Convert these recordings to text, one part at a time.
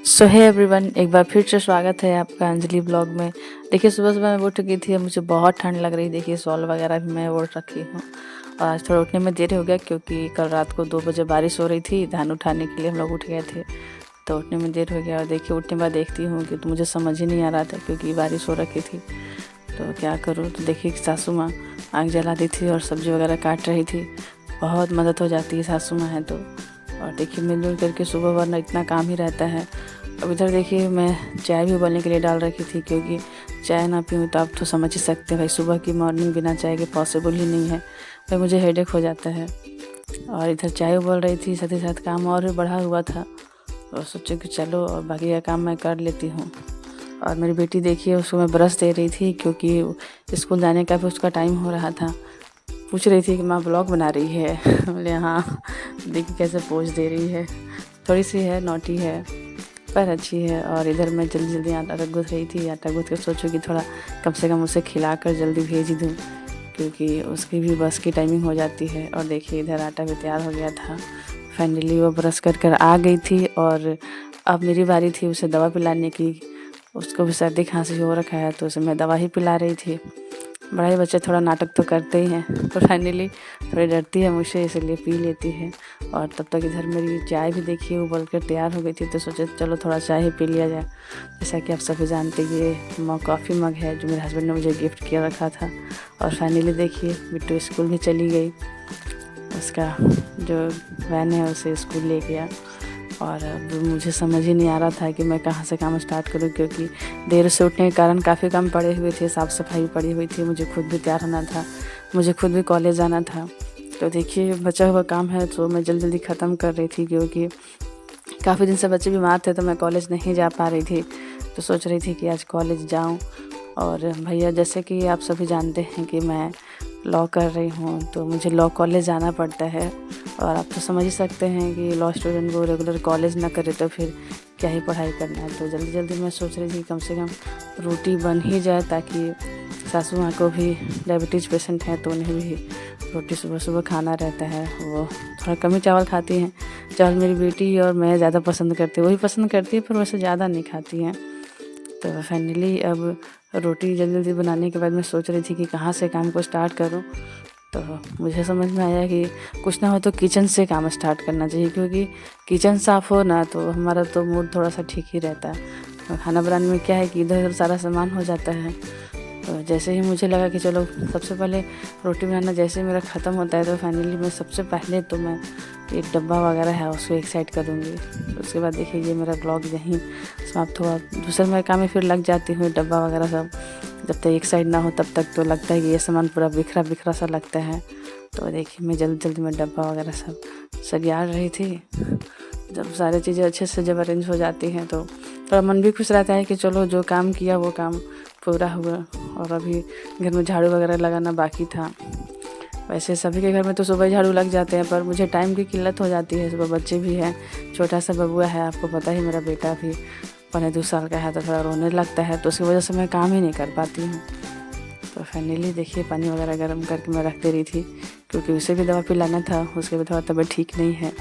सो है एवरीवन, एक बार फिर से स्वागत है आपका अंजलि ब्लॉग में। देखिए, सुबह सुबह मैं उठ गई थी। अब मुझे बहुत ठंड लग रही। देखिए, शॉल वगैरह भी मैं ओढ़ रखी हूँ। और आज थोड़ा उठने में देर हो गया क्योंकि कल रात को 2 बजे बारिश हो रही थी। धान उठाने के लिए हम लोग उठ गए थे, तो उठने में देर हो गया। और देखिए, उठने के बाद देखती हूँ कि तो मुझे समझ ही नहीं आ रहा था क्योंकि बारिश हो रखी थी। तो क्या करूँ? तो देखिए, सासू माँ आग जला दी थी और सब्ज़ी वगैरह काट रही थी। बहुत मदद हो जाती है सासू माँ है तो। और देखिए, मिलजुल करके सुबह वरना इतना काम ही रहता है। अब इधर देखिए, मैं चाय भी उबलने के लिए डाल रखी थी क्योंकि चाय ना पीऊँ तो आप तो समझ ही सकते हैं भाई, सुबह की मॉर्निंग बिना चाय के पॉसिबल ही नहीं है भाई, मुझे हेडेक हो जाता है। और इधर चाय उबल रही थी, साथ ही साथ काम और भी बढ़ा हुआ था। और सोचे कि चलो और बाकी का काम मैं कर लेती हूँ। और मेरी बेटी देखिए, उसको मैं ब्रश दे रही थी क्योंकि स्कूल जाने का भी उसका टाइम हो रहा था। पूछ रही थी कि माँ ब्लॉग बना रही है बोले हाँ। देखिए कैसे पोज दे रही है। थोड़ी सी है, नॉटी है पर अच्छी है। और इधर मैं जल्दी जल्दी आटा गूँथ रही थी। आटा गूँथ के सोचूँ कि थोड़ा कम से कम उसे खिलाकर जल्दी भेज दूँ क्योंकि उसकी भी बस की टाइमिंग हो जाती है। और देखिए, इधर आटा भी तैयार हो गया था। फाइनली वो ब्रश कर आ गई थी और अब मेरी बारी थी उसे दवा पिलाने की। उसको भी सर्दी खांसी हो रखा है तो उसे मैं दवा ही पिला रही थी। बड़ा ही बच्चे थोड़ा नाटक तो करते ही हैं, तो फाइनली थोड़ी डरती है मुझसे, इसलिए पी लेती है। और तब तक इधर मेरी चाय भी देखिए उबल कर तैयार हो गई थी, तो सोचे चलो थोड़ा चाय ही पी लिया जाए। जैसा कि आप सभी जानते हैं, ये कॉफ़ी मग है जो मेरे हस्बैंड ने मुझे गिफ्ट किया रखा था। और फाइनली देखिए, बिट्टू स्कूल भी चली गई। उसका जो वैन है उसे स्कूल ले गया। और अब मुझे समझ ही नहीं आ रहा था कि मैं कहाँ से काम स्टार्ट करूँ क्योंकि देर से उठने के कारण काफ़ी काम पड़े हुए थे, साफ़ सफाई पड़ी हुई थी, मुझे खुद भी तैयार होना था, मुझे खुद भी कॉलेज जाना था। तो देखिए, बचा हुआ काम है तो मैं जल्दी जल्दी ख़त्म कर रही थी क्योंकि काफ़ी दिन से बच्चे बीमार थे तो मैं कॉलेज नहीं जा पा रही थी। तो सोच रही थी कि आज कॉलेज जाऊँ। और भैया, जैसे कि आप सभी जानते हैं कि मैं लॉ कर रही हूँ तो मुझे लॉ कॉलेज जाना पड़ता है। और आप तो समझ ही सकते हैं कि लॉ स्टूडेंट को रेगुलर कॉलेज ना करे तो फिर क्या ही पढ़ाई करना है। तो जल्दी जल्दी मैं सोच रही थी कम से कम रोटी बन ही जाए ताकि सासू माँ को भी डायबिटीज़ पेशेंट हैं तो उन्हें भी रोटी सुबह सुबह खाना रहता है। वो थोड़ा कम ही चावल खाती हैं। चावल मेरी बेटी और मैं ज़्यादा पसंद करती हूँ, वही पसंद करती है पर वैसे ज़्यादा नहीं खाती हैं। तो फाइनली अब रोटी जल्दी जल्दी बनाने के बाद मैं सोच रही थी कि कहाँ से काम को स्टार्ट करूँ। तो मुझे समझ में आया कि कुछ ना हो तो किचन से काम स्टार्ट करना चाहिए क्योंकि किचन साफ़ हो ना तो हमारा तो मूड थोड़ा सा ठीक ही रहता है। और खाना बनाने में क्या है कि इधर उधर सारा सामान हो जाता है। तो जैसे ही मुझे लगा कि चलो सबसे पहले रोटी बनाना जैसे मेरा ख़त्म होता है तो फाइनली मैं सबसे पहले तो मैं एक डब्बा वगैरह है उसको एक साइड करूँगी। उसके बाद देखिए, ये मेरा ब्लॉग यहीं समाप्त हुआ। दूसरे मेरे काम में फिर लग जाती हूँ, डब्बा वगैरह सब जब तक एक साइड ना हो तब तक तो लगता है कि ये सामान पूरा बिखरा बिखरा सा लगता है। तो देखिए, मैं जल्दी जल्दी में डब्बा वगैरह सब सरिया रही थी। जब सारी चीज़ें अच्छे से जब अरेंज हो जाती हैं तो थोड़ा मन भी खुश रहता है कि चलो जो काम किया वो काम पूरा हुआ। और अभी घर में झाड़ू वगैरह लगाना बाकी था। वैसे सभी के घर में तो सुबह झाड़ू लग जाते हैं पर मुझे टाइम की किल्लत हो जाती है। सुबह बच्चे भी हैं, छोटा सा बबुआ है, आपको पता ही मेरा बेटा भी 1.5 साल का है तो थोड़ा रोने लगता है, तो उसकी वजह से मैं काम ही नहीं कर पाती हूँ। तो फाइनली देखिए, पानी वगैरह गर्म करके मैं रख दे रही थी क्योंकि उसे भी दवा पिलाना था, उसके भी थोड़ा तबीयत ठीक नहीं है।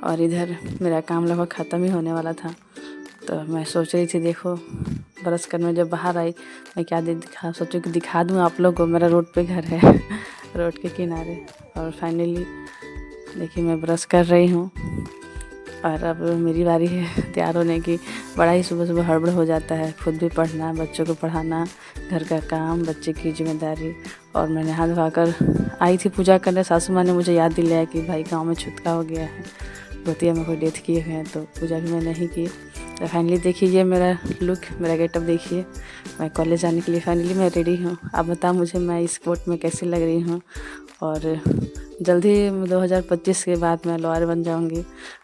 और इधर मेरा काम लगभग ख़त्म ही होने वाला था। तो मैं सोच रही थी, देखो ब्रश करने जब बाहर आई मैं क्या सोचूं कि दिखा दूं आप लोग को, मेरा रोड पे घर है रोड के किनारे। और फाइनली देखिए, मैं ब्रश कर रही हूँ और अब मेरी बारी है तैयार होने की। बड़ा ही सुबह सुबह हड़बड़ हो जाता है, खुद भी पढ़ना, बच्चों को पढ़ाना, घर का काम, बच्चे की जिम्मेदारी। और मैं नहा धोवा कर आई थी पूजा करने। सासू माँ ने मुझे याद दिलाया कि भाई गाँव में छुतका हो गया है, भतीजा में कोई डेथ किए हुए हैं, तो पूजा भी मैं नहीं की। तो फाइनली देखिए, ये मेरा लुक, मेरा गेटअप देखिए। मैं कॉलेज जाने के लिए फाइनली मैं रेडी हूँ। आप बताओ मुझे मैं इस कोट में कैसी लग रही हूँ। और जल्दी 2025 के बाद मैं लॉयर बन जाऊँगी।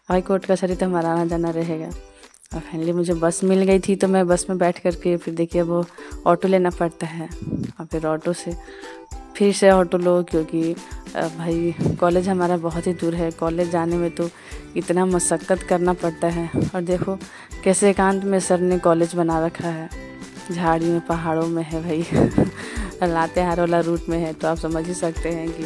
हाई कोर्ट का तो हमारा आना जाना रहेगा। और फाइनली मुझे बस मिल गई थी तो मैं बस में बैठ करके फिर देखिए वो ऑटो लेना पड़ता है। और फिर ऑटो से फिर से ऑटो लो क्योंकि भाई कॉलेज हमारा बहुत ही दूर है। कॉलेज जाने में तो इतना मशक्क़त करना पड़ता है। और देखो कैसे एकांत में सर ने कॉलेज बना रखा है, झाड़ी में पहाड़ों में है भाई लातेहार वाला रूट में है। तो आप समझ ही सकते हैं कि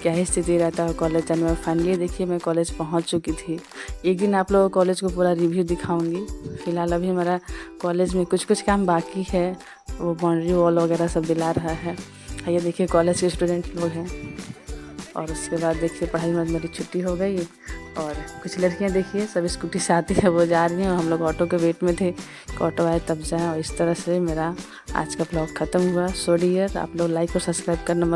क्या ही स्थिति रहता है कॉलेज जाने में। फाइनली देखिए मैं कॉलेज पहुंच चुकी थी। एक दिन आप लोगों को कॉलेज को पूरा रिव्यू दिखाऊंगी। फ़िलहाल अभी हमारा कॉलेज में कुछ काम बाकी है, वो बाउंड्री वॉल वगैरह सब दिला रहा है। ये देखिए कॉलेज के स्टूडेंट लोग हैं। और उसके बाद देखिए पढ़ाई में मेरी छुट्टी हो गई और कुछ लड़कियां देखिए सब स्कूटी से आती है, वो जा रही हैं और हम लोग ऑटो के वेट में थे कि ऑटो आए तब जाएँ। और इस तरह से मेरा आज का ब्लॉग ख़त्म हुआ। सो डियर, आप लोग लाइक और सब्सक्राइब करना मत